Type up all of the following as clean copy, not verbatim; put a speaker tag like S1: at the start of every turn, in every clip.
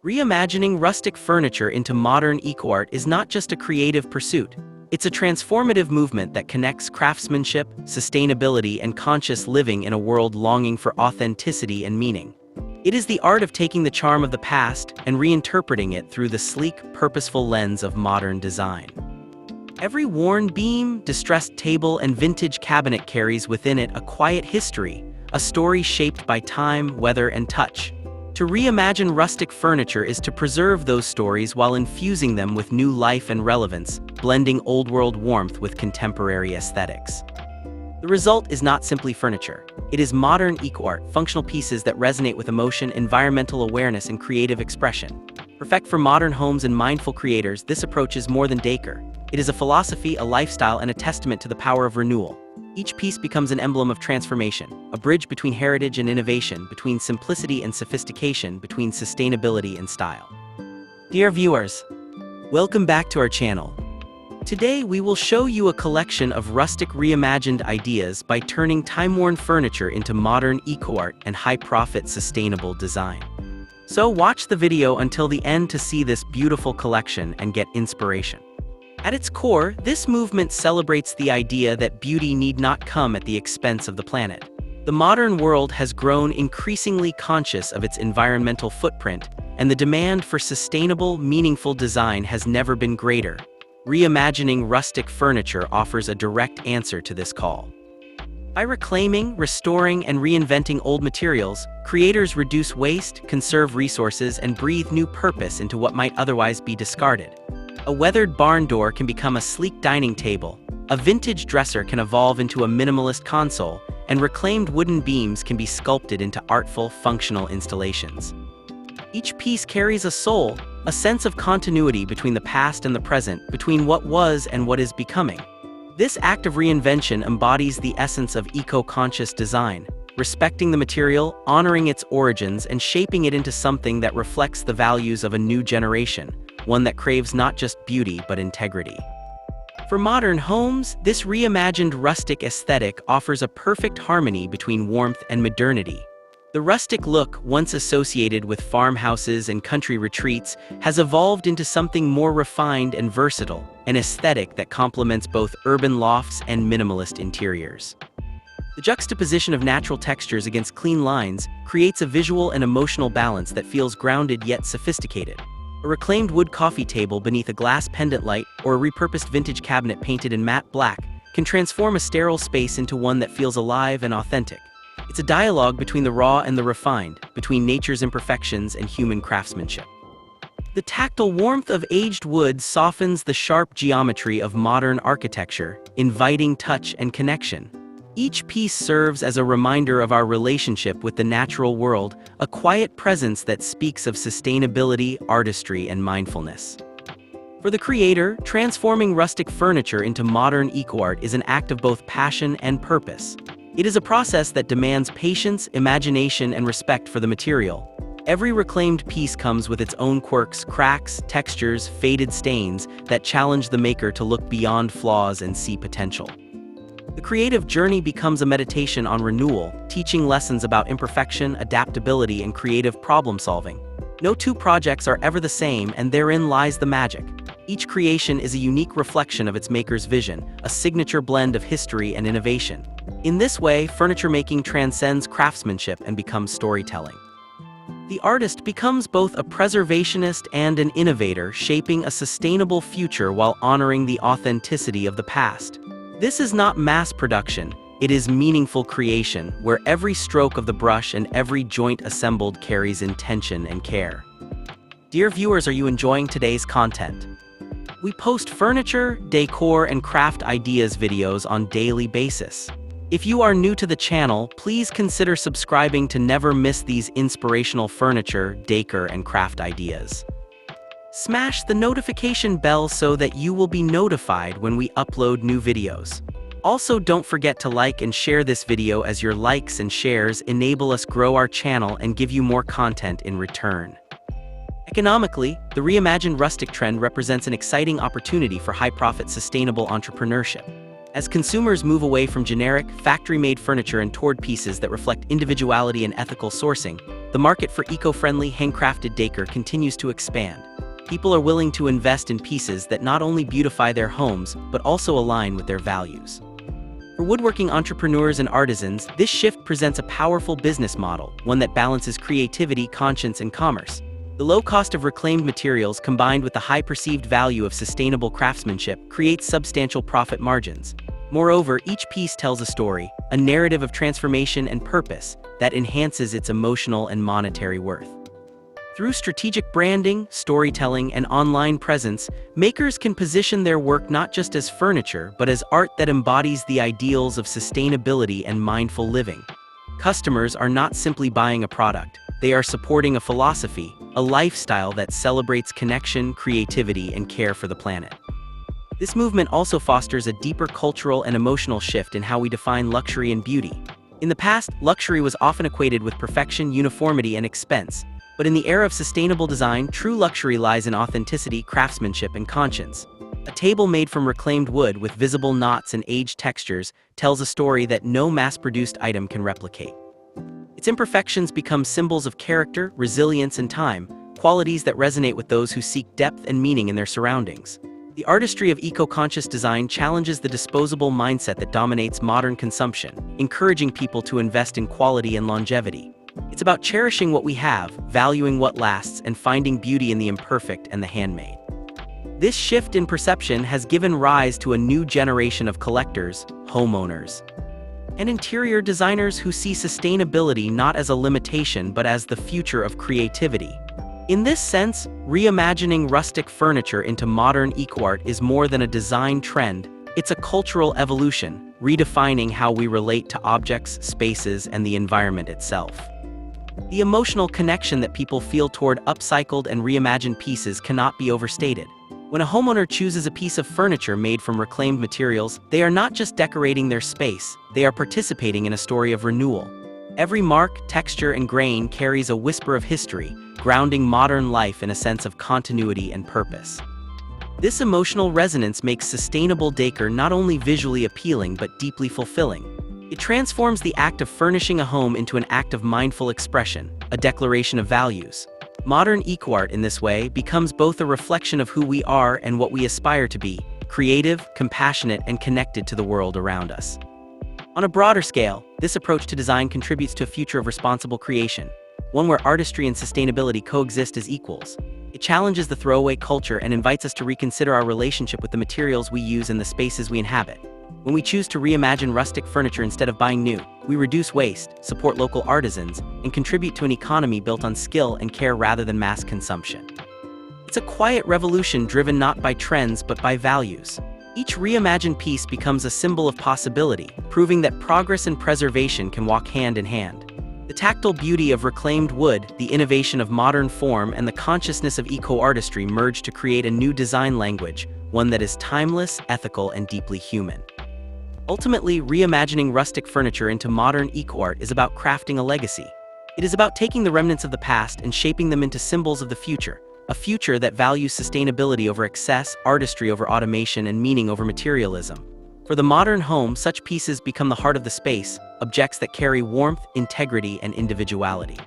S1: Reimagining rustic furniture into modern eco-art is not just a creative pursuit. It's a transformative movement that connects craftsmanship, sustainability, and conscious living in a world longing for authenticity and meaning. It is the art of taking the charm of the past and reinterpreting it through the sleek, purposeful lens of modern design. Every worn beam, distressed table, and vintage cabinet carries within it a quiet history, a story shaped by time, weather, and touch. To reimagine rustic furniture is to preserve those stories while infusing them with new life and relevance, blending old-world warmth with contemporary aesthetics. The result is not simply furniture. It is modern eco-art, functional pieces that resonate with emotion, environmental awareness, and creative expression. Perfect for modern homes and mindful creators, this approach is more than decor. It is a philosophy, a lifestyle, and a testament to the power of renewal. Each piece becomes an emblem of transformation, a bridge between heritage and innovation, between simplicity and sophistication, between sustainability and style. Dear viewers, welcome back to our channel. Today we will show you a collection of rustic reimagined ideas by turning time-worn furniture into modern eco-art and high-profit sustainable design. So watch the video until the end to see this beautiful collection and get inspiration. At its core, this movement celebrates the idea that beauty need not come at the expense of the planet. The modern world has grown increasingly conscious of its environmental footprint, and the demand for sustainable, meaningful design has never been greater. Reimagining rustic furniture offers a direct answer to this call. By reclaiming, restoring, and reinventing old materials, creators reduce waste, conserve resources, and breathe new purpose into what might otherwise be discarded. A weathered barn door can become a sleek dining table, a vintage dresser can evolve into a minimalist console, and reclaimed wooden beams can be sculpted into artful, functional installations. Each piece carries a soul, a sense of continuity between the past and the present, between what was and what is becoming. This act of reinvention embodies the essence of eco-conscious design, respecting the material, honoring its origins, and shaping it into something that reflects the values of a new generation, one that craves not just beauty but integrity. For modern homes, this reimagined rustic aesthetic offers a perfect harmony between warmth and modernity. The rustic look, once associated with farmhouses and country retreats, has evolved into something more refined and versatile, an aesthetic that complements both urban lofts and minimalist interiors. The juxtaposition of natural textures against clean lines creates a visual and emotional balance that feels grounded yet sophisticated. A reclaimed wood coffee table beneath a glass pendant light or a repurposed vintage cabinet painted in matte black can transform a sterile space into one that feels alive and authentic. It's a dialogue between the raw and the refined, between nature's imperfections and human craftsmanship. The tactile warmth of aged wood softens the sharp geometry of modern architecture, inviting touch and connection. Each piece serves as a reminder of our relationship with the natural world, a quiet presence that speaks of sustainability, artistry, and mindfulness. For the creator, transforming rustic furniture into modern eco-art is an act of both passion and purpose. It is a process that demands patience, imagination, and respect for the material. Every reclaimed piece comes with its own quirks, cracks, textures, faded stains that challenge the maker to look beyond flaws and see potential. The creative journey becomes a meditation on renewal, teaching lessons about imperfection, adaptability, and creative problem-solving. No two projects are ever the same, and therein lies the magic. Each creation is a unique reflection of its maker's vision, a signature blend of history and innovation. In this way, furniture making transcends craftsmanship and becomes storytelling. The artist becomes both a preservationist and an innovator, shaping a sustainable future while honoring the authenticity of the past. This is not mass production, it is meaningful creation, where every stroke of the brush and every joint assembled carries intention and care. Dear viewers, are you enjoying today's content? We post furniture, decor, and craft ideas videos on a daily basis. If you are new to the channel, please consider subscribing to never miss these inspirational furniture, decor, and craft ideas. Smash the notification bell so that you will be notified when we upload new videos. Also, don't forget to like and share this video, as your likes and shares enable us grow our channel and give you more content in return. Economically, the reimagined rustic trend represents an exciting opportunity for high-profit sustainable entrepreneurship. As consumers move away from generic, factory-made furniture and toward pieces that reflect individuality and ethical sourcing, the market for eco-friendly, handcrafted decor continues to expand. People are willing to invest in pieces that not only beautify their homes, but also align with their values. For woodworking entrepreneurs and artisans, this shift presents a powerful business model, one that balances creativity, conscience, and commerce. The low cost of reclaimed materials combined with the high perceived value of sustainable craftsmanship creates substantial profit margins. Moreover, each piece tells a story, a narrative of transformation and purpose that enhances its emotional and monetary worth. Through strategic branding, storytelling, and online presence, makers can position their work not just as furniture, but as art that embodies the ideals of sustainability and mindful living. Customers are not simply buying a product, they are supporting a philosophy, a lifestyle that celebrates connection, creativity, and care for the planet. This movement also fosters a deeper cultural and emotional shift in how we define luxury and beauty. In the past, luxury was often equated with perfection, uniformity, and expense. But in the era of sustainable design, true luxury lies in authenticity, craftsmanship, and conscience. A table made from reclaimed wood with visible knots and aged textures tells a story that no mass-produced item can replicate. Its imperfections become symbols of character, resilience, and time, qualities that resonate with those who seek depth and meaning in their surroundings. The artistry of eco-conscious design challenges the disposable mindset that dominates modern consumption, encouraging people to invest in quality and longevity. It's about cherishing what we have, valuing what lasts, and finding beauty in the imperfect and the handmade. This shift in perception has given rise to a new generation of collectors, homeowners, and interior designers who see sustainability not as a limitation but as the future of creativity. In this sense, reimagining rustic furniture into modern eco-art is more than a design trend, it's a cultural evolution, redefining how we relate to objects, spaces, and the environment itself. The emotional connection that people feel toward upcycled and reimagined pieces cannot be overstated. When a homeowner chooses a piece of furniture made from reclaimed materials, they are not just decorating their space, they are participating in a story of renewal. Every mark, texture, and grain carries a whisper of history, grounding modern life in a sense of continuity and purpose. This emotional resonance makes sustainable decor not only visually appealing but deeply fulfilling. It transforms the act of furnishing a home into an act of mindful expression, a declaration of values. Modern eco-art in this way becomes both a reflection of who we are and what we aspire to be, creative, compassionate, and connected to the world around us. On a broader scale, this approach to design contributes to a future of responsible creation, one where artistry and sustainability coexist as equals. It challenges the throwaway culture and invites us to reconsider our relationship with the materials we use and the spaces we inhabit. When we choose to reimagine rustic furniture instead of buying new, we reduce waste, support local artisans, and contribute to an economy built on skill and care rather than mass consumption. It's a quiet revolution driven not by trends but by values. Each reimagined piece becomes a symbol of possibility, proving that progress and preservation can walk hand in hand. The tactile beauty of reclaimed wood, the innovation of modern form, and the consciousness of eco-artistry merge to create a new design language, one that is timeless, ethical, and deeply human. Ultimately, reimagining rustic furniture into modern eco-art is about crafting a legacy. It is about taking the remnants of the past and shaping them into symbols of the future, a future that values sustainability over excess, artistry over automation, and meaning over materialism. For the modern home, such pieces become the heart of the space, objects that carry warmth, integrity, and individuality.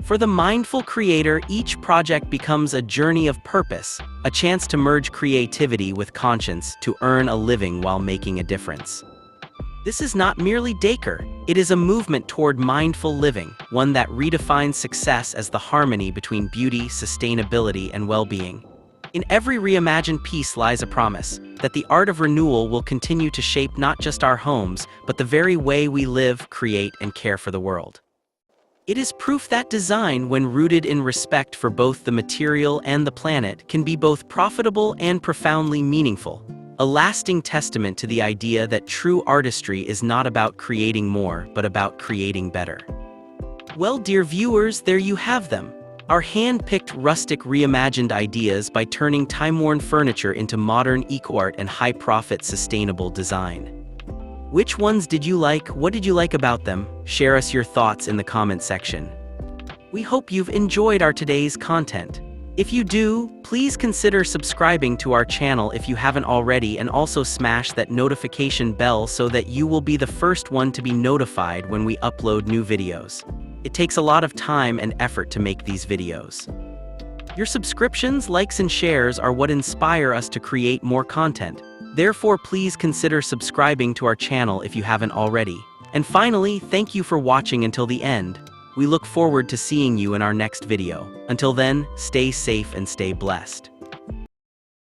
S1: For the mindful creator, each project becomes a journey of purpose, a chance to merge creativity with conscience to earn a living while making a difference. This is not merely decor, it is a movement toward mindful living, one that redefines success as the harmony between beauty, sustainability, and well-being. In every reimagined piece lies a promise that the art of renewal will continue to shape not just our homes, but the very way we live, create, and care for the world. It is proof that design, when rooted in respect for both the material and the planet, can be both profitable and profoundly meaningful, a lasting testament to the idea that true artistry is not about creating more, but about creating better. Well, dear viewers, there you have them. Our hand-picked rustic reimagined ideas by turning time-worn furniture into modern eco-art and high-profit sustainable design. Which ones did you like? What did you like about them? Share us your thoughts in the comment section. We hope you've enjoyed our today's content. If you do, please consider subscribing to our channel if you haven't already, and also smash that notification bell so that you will be the first one to be notified when we upload new videos. It takes a lot of time and effort to make these videos. Your subscriptions, likes, and shares are what inspire us to create more content. Therefore, please consider subscribing to our channel if you haven't already. And finally, thank you for watching until the end. We look forward to seeing you in our next video. Until then, stay safe and stay blessed.